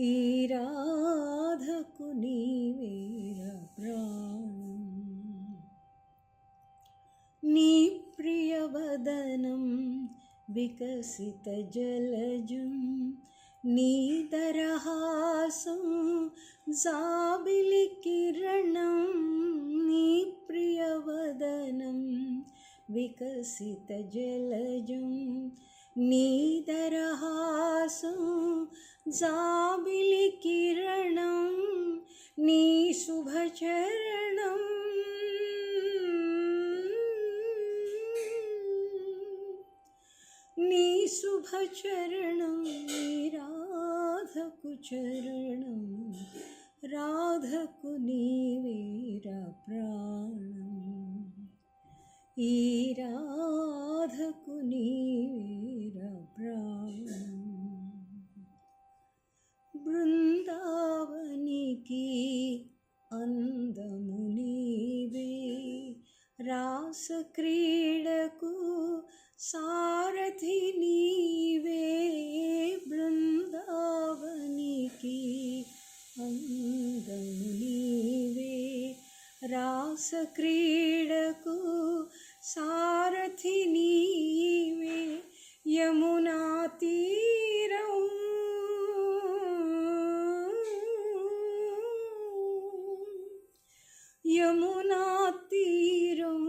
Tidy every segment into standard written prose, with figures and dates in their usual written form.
ఈ రాధకు నీవేరా ప్రాణం. నీ ప్రియవదనం వికసిత జలజం, నీ దరహాసం జాబిలి కిరణం. నీ ప్రియవదనం వికసిత జలజం, నీ దరహాసం జాబిలి కిరణం. నీ శుభచరణం నీ శుభచరణం రాధకు చరణం. రాధకు నీవేరా ప్రాణం. ఈ రాధకు నీవేరా ప్రాణం. బృందావనికి అందము నీవే, రాస క్రీడకు సారథి నీవే. బృందావనికి అందము నీవే, రాస క్రీడకు సారథి నీవే. యమునా తీరం యమునా తీరం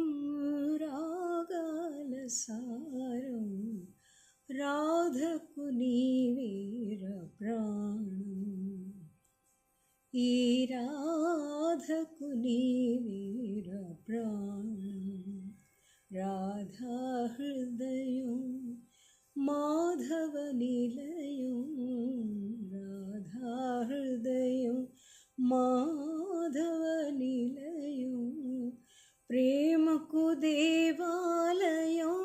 రాగాల సారం. రాధకు నీవేరా ప్రాణం. ఈ రాధకు నీవేరా ప్రాణం. రాధా హృదయం మాధవ నిలయం. రాధా హృదయం మాధవ నిలయం. ప్రేమకు దేవాలయం.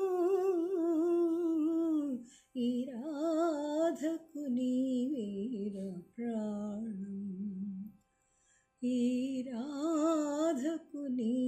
ఈ రాధకు నీవేరా ప్రాణం. ఈ రాధకు నీ